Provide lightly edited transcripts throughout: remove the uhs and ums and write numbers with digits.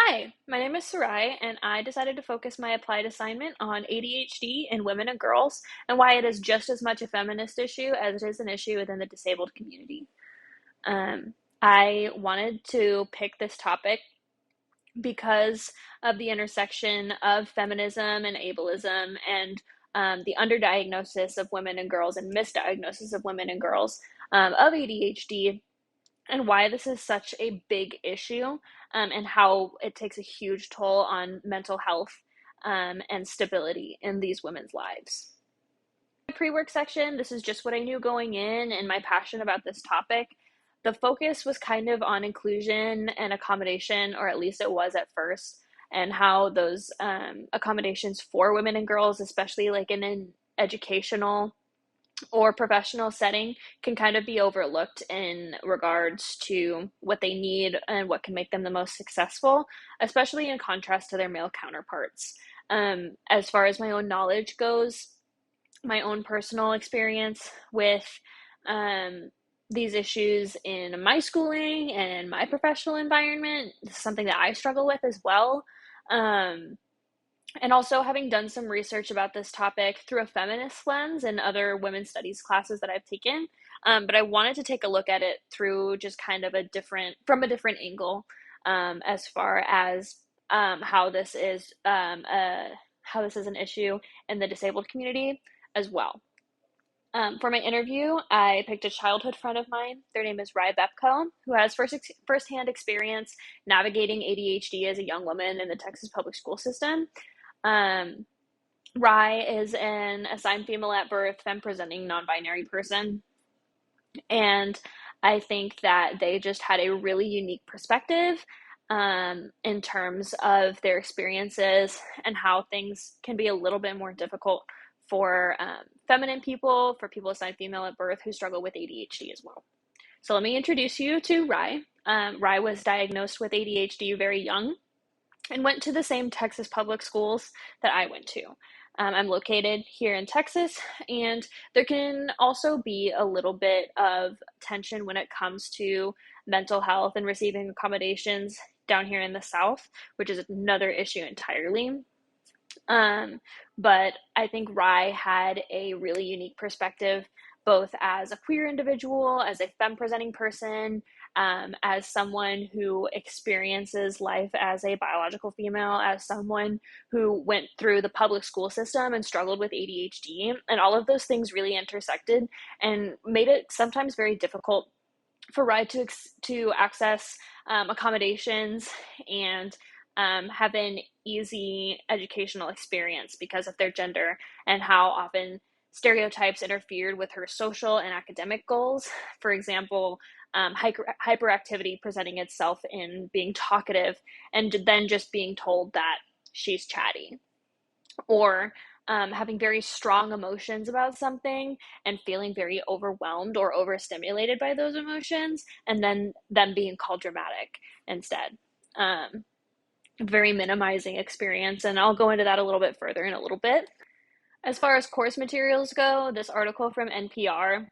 Hi, my name is Sarai, and I decided to focus my applied assignment on ADHD in women and girls and why it is just as much a feminist issue as it is an issue within the disabled community. Um, I wanted to pick this topic because of the intersection of feminism and ableism and the underdiagnosis of women and girls and misdiagnosis of women and girls of ADHD and why this is such a big issue and how it takes a huge toll on mental health and stability in these women's lives. Pre-work section, this is just what I knew going in and my passion about this topic. The focus was kind of on inclusion and accommodation, or at least it was at first, and how those accommodations for women and girls, especially like in an educational or professional setting, can kind of be overlooked in regards to what they need and what can make them the most successful, especially in contrast to their male counterparts. As far as my own knowledge goes, my own personal experience with these issues in my schooling and my professional environment, this is something that I struggle with as well. Um, and also having done some research about this topic through a feminist lens and other women's studies classes that I've taken. But I wanted to take a look at it through just kind of from a different angle, as far as how this is an issue in the disabled community as well. For my interview, I picked a childhood friend of mine. Their name is Rye Bepko, who has firsthand experience navigating ADHD as a young woman in the Texas public school system. Um, Rye is an assigned female at birth, femme presenting non binary person. And I think that they just had a really unique perspective in terms of their experiences and how things can be a little bit more difficult for feminine people, for people assigned female at birth who struggle with ADHD as well. So let me introduce you to Rye. Rye was diagnosed with ADHD very young and went to the same Texas public schools that I went to. I'm located here in Texas, and there can also be a little bit of tension when it comes to mental health and receiving accommodations down here in the South, which is another issue entirely. Um, but I think Rye had a really unique perspective, both as a queer individual, as a femme presenting person, as someone who experiences life as a biological female, as someone who went through the public school system and struggled with ADHD. And all of those things really intersected and made it sometimes very difficult for Rye to access accommodations and have an easy educational experience because of their gender and how often stereotypes interfered with her social and academic goals. For example, hyperactivity presenting itself in being talkative and then just being told that she's chatty, or having very strong emotions about something and feeling very overwhelmed or overstimulated by those emotions, and then them being called dramatic instead. Very minimizing experience, and I'll go into that a little bit further in a little bit. As far as course materials go, this article from NPR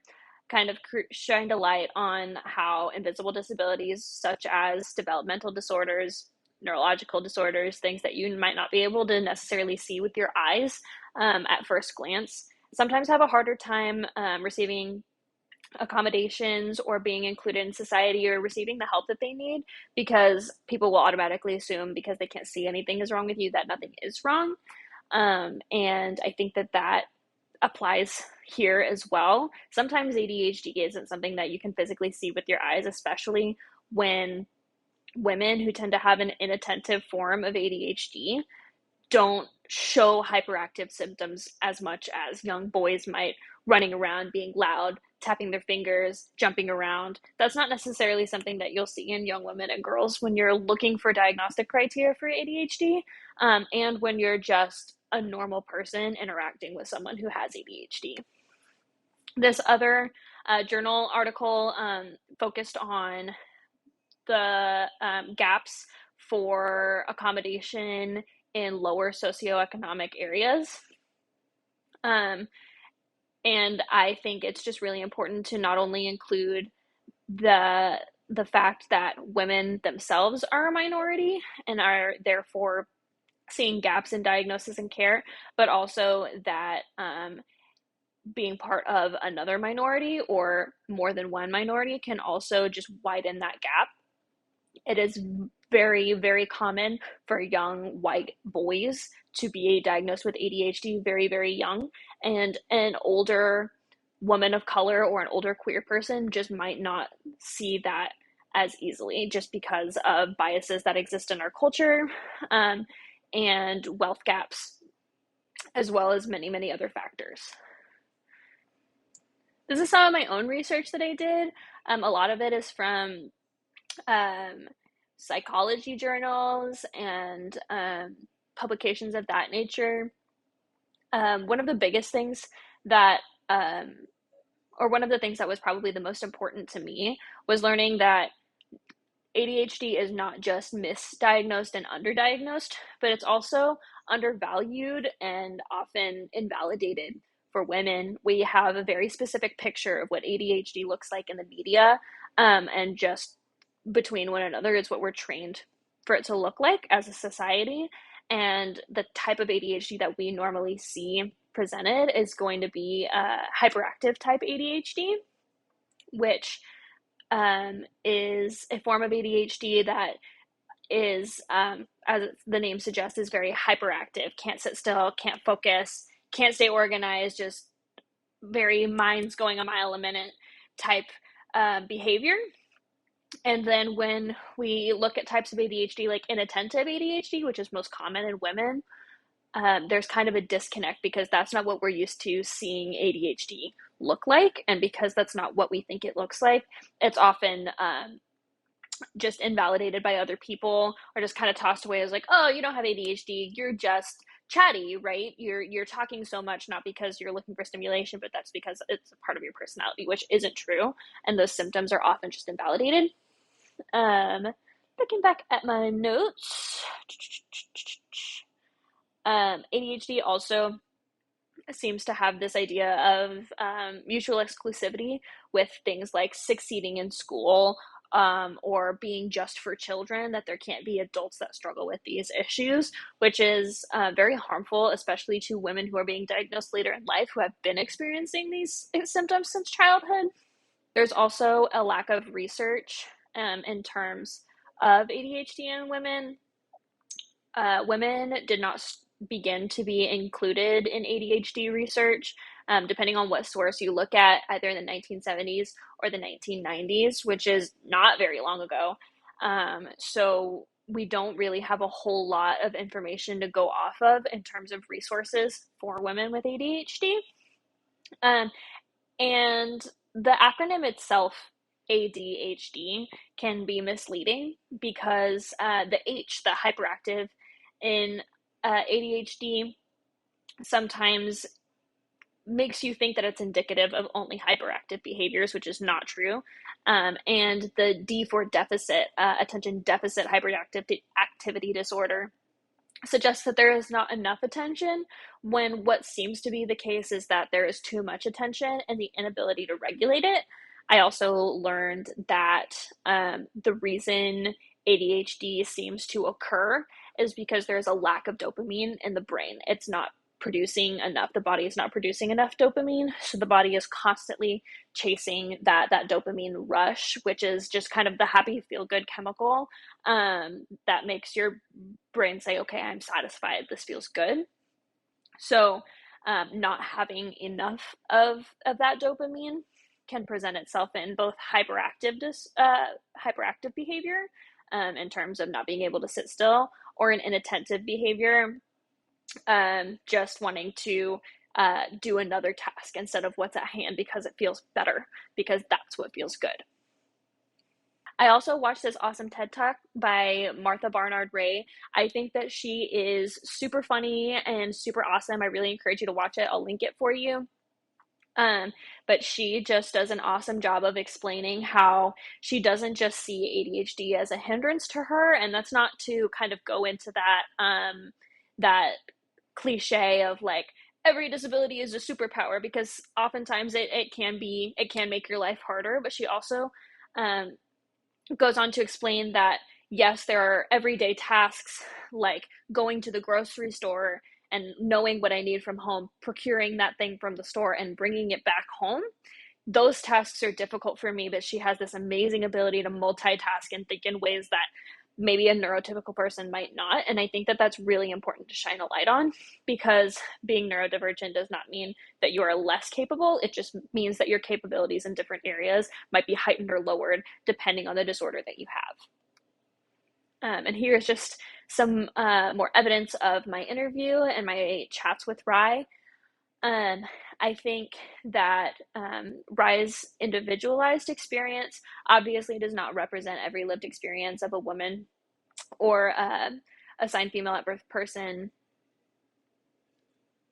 kind of shined a light on how invisible disabilities such as developmental disorders, neurological disorders, things that you might not be able to necessarily see with your eyes at first glance, sometimes have a harder time receiving accommodations or being included in society or receiving the help that they need, because people will automatically assume because they can't see anything is wrong with you that nothing is wrong. And I think that applies here as well. Sometimes ADHD isn't something that you can physically see with your eyes, especially when women who tend to have an inattentive form of ADHD don't show hyperactive symptoms as much as young boys might, running around, being loud, tapping their fingers, jumping around. That's not necessarily something that you'll see in young women and girls when you're looking for diagnostic criteria for ADHD, and when you're just a normal person interacting with someone who has ADHD. This other journal article focused on the gaps for accommodation in lower socioeconomic areas. And I think it's just really important to not only include the the fact that women themselves are a minority and are therefore seeing gaps in diagnosis and care, but also that being part of another minority or more than one minority can also just widen that gap. It is very, very common for young white boys to be diagnosed with ADHD very, very young, and an older woman of color or an older queer person just might not see that as easily just because of biases that exist in our culture, um, and wealth gaps, as well as many, many other factors. This is some of my own research that I did. A lot of it is from um, psychology journals and publications of that nature. One of the biggest things that, um, or one of the things that was probably the most important to me was learning that ADHD is not just misdiagnosed and underdiagnosed, but it's also undervalued and often invalidated for women. We have a very specific picture of what ADHD looks like in the media, and just between one another is what we're trained for it to look like as a society. And the type of ADHD that we normally see presented is going to be hyperactive type ADHD, which is a form of ADHD that is, as the name suggests, is very hyperactive, can't sit still, can't focus, can't stay organized, just very minds going a mile a minute type behavior. And then when we look at types of ADHD, like inattentive ADHD, which is most common in women, there's kind of a disconnect because that's not what we're used to seeing ADHD look like. And because that's not what we think it looks like, it's often just invalidated by other people or just kind of tossed away as like, oh, you don't have ADHD, you're just chatty, right? You're talking so much not because you're looking for stimulation, but that's because it's a part of your personality, which isn't true. And those symptoms are often just invalidated. Um, Looking back at my notes, ADHD also seems to have this idea of mutual exclusivity with things like succeeding in school, or being just for children, that there can't be adults that struggle with these issues, which is very harmful, especially to women who are being diagnosed later in life who have been experiencing these symptoms since childhood. There's also a lack of research in terms of ADHD in women. Women did not begin to be included in ADHD research, depending on what source you look at, either in the 1970s or the 1990s, which is not very long ago. So we don't really have a whole lot of information to go off of in terms of resources for women with ADHD. Um, and the acronym itself, ADHD, can be misleading because the H, the hyperactive in ADHD, sometimes makes you think that it's indicative of only hyperactive behaviors, which is not true. And the D for deficit, attention deficit hyperactivity disorder, suggests that there is not enough attention, when what seems to be the case is that there is too much attention and the inability to regulate it. I also learned that the reason ADHD seems to occur is because there's a lack of dopamine in the brain. It's not producing enough. The body is not producing enough dopamine, so the body is constantly chasing that dopamine rush, which is just kind of the happy feel good chemical that makes your brain say, okay, I'm satisfied, this feels good. So not having enough of that dopamine can present itself in both hyperactive behavior, in terms of not being able to sit still, or an inattentive behavior, just wanting to do another task instead of what's at hand because it feels better, because that's what feels good. I also watched this awesome TED Talk by Martha Barnard Ray. I think that she is super funny and super awesome. I really encourage you to watch it. I'll link it for you. But she just does an awesome job of explaining how she doesn't just see ADHD as a hindrance to her, and that's not to kind of go into that cliche of like every disability is a superpower, because oftentimes it can make your life harder. But she also goes on to explain that yes, there are everyday tasks like going to the grocery store and knowing what I need from home, procuring that thing from the store and bringing it back home. Those tasks are difficult for me, but she has this amazing ability to multitask and think in ways that maybe a neurotypical person might not. And I think that that's really important to shine a light on, because being neurodivergent does not mean that you are less capable. It just means that your capabilities in different areas might be heightened or lowered depending on the disorder that you have. And here's just some more evidence of my interview and my chats with Rye. Um, I think that Rye's individualized experience obviously does not represent every lived experience of a woman or assigned female at birth person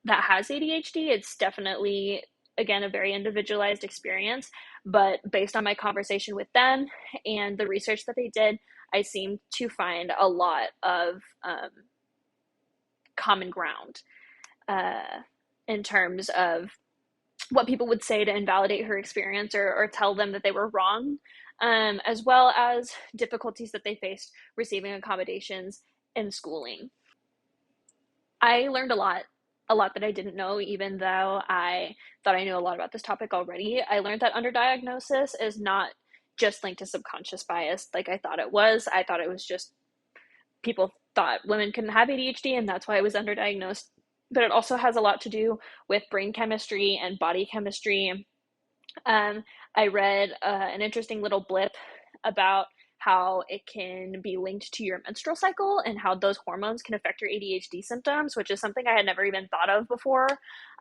that has ADHD. It's definitely, again, a very individualized experience. But based on my conversation with them and the research that they did, I seem to find a lot of common ground in terms of what people would say to invalidate her experience or tell them that they were wrong, as well as difficulties that they faced receiving accommodations in schooling. I learned a lot that I didn't know, even though I thought I knew a lot about this topic already. I learned that underdiagnosis is not just linked to subconscious bias like I thought it was. I thought it was just people thought women couldn't have ADHD and that's why it was underdiagnosed. But it also has a lot to do with brain chemistry and body chemistry. I read an interesting little blip about how it can be linked to your menstrual cycle and how those hormones can affect your ADHD symptoms, which is something I had never even thought of before.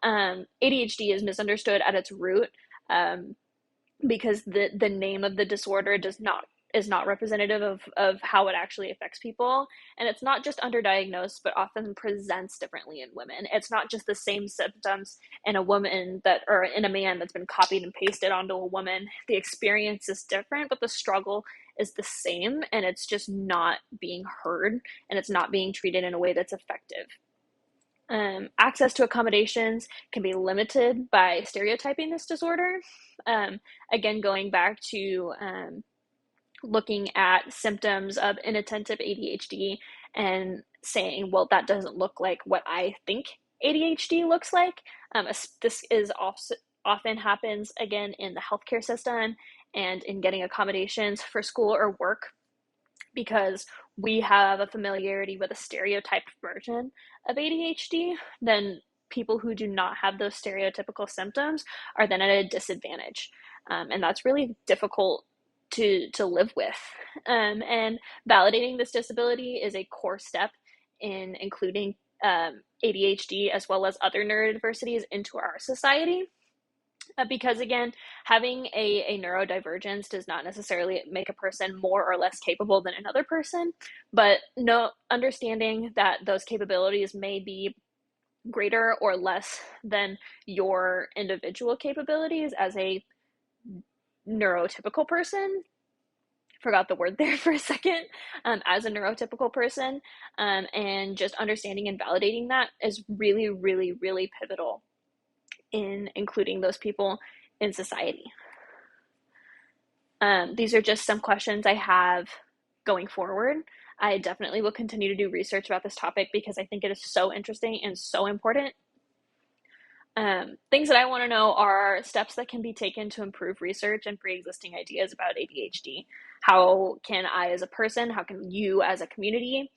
ADHD is misunderstood at its root, because the name of the disorder is not representative of how it actually affects people. And it's not just underdiagnosed, but often presents differently in women. It's not just the same symptoms in a woman or in a man that's been copied and pasted onto a woman. The experience is different, but the struggle is the same, and it's just not being heard, and it's not being treated in a way that's effective. Access to accommodations can be limited by stereotyping this disorder. Again, going back to looking at symptoms of inattentive ADHD and saying, well, that doesn't look like what I think ADHD looks like. This is often happens again in the healthcare system and in getting accommodations for school or work, because we have a familiarity with a stereotyped version of ADHD. Then people who do not have those stereotypical symptoms are then at a disadvantage. And that's really difficult to live with. And validating this disability is a core step in including ADHD as well as other neurodiversities into our society. Because again, having a neurodivergence does not necessarily make a person more or less capable than another person, but no, understanding that those capabilities may be greater or less than your individual capabilities as a neurotypical person. Forgot the word there for a second. As a neurotypical person, and just understanding and validating that is really, really, really pivotal in including those people in society. These are just some questions I have going forward. I definitely will continue to do research about this topic because I think it is so interesting and so important. Things that I want to know are steps that can be taken to improve research and pre-existing ideas about ADHD. How can I as a person, how can you as a community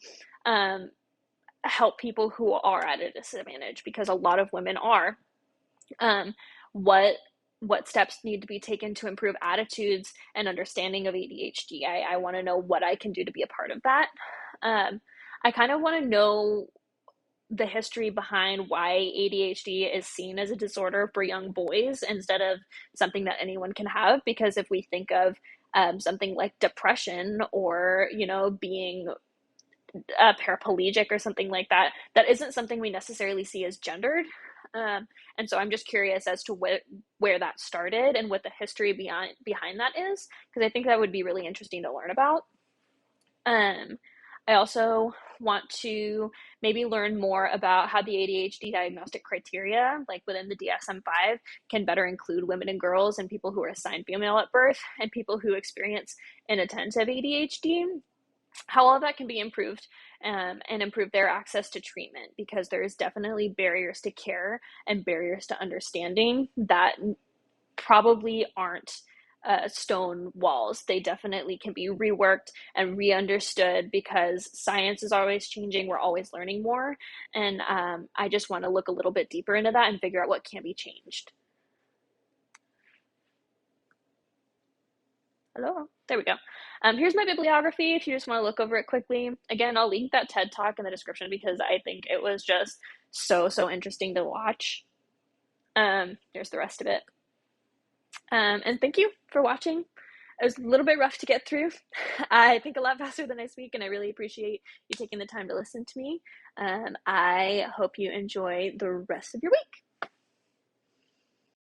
help people who are at a disadvantage? Because a lot of women are. What steps need to be taken to improve attitudes and understanding of ADHD? I want to know what I can do to be a part of that. I kind of want to know the history behind why ADHD is seen as a disorder for young boys instead of something that anyone can have. Because if we think of something like depression or, being paraplegic or something like that, that isn't something we necessarily see as gendered. And so I'm just curious as to where that started and what the history behind that is, because I think that would be really interesting to learn about. I also want to maybe learn more about how the ADHD diagnostic criteria, like within the DSM-5, can better include women and girls and people who are assigned female at birth and people who experience inattentive ADHD, how all of that can be improved, and improve their access to treatment, because there's definitely barriers to care and barriers to understanding that probably aren't stone walls. They definitely can be reworked and re-understood because science is always changing. We're always learning more. And I just want to look a little bit deeper into that and figure out what can be changed. Hello. There we go. Here's my bibliography if you just want to look over it quickly. Again, I'll link that TED Talk in the description because I think it was just so interesting to watch. Here's the rest of it. And thank you for watching. It was a little bit rough to get through. I think a lot faster than I speak, and I really appreciate you taking the time to listen to me. I hope you enjoy the rest of your week.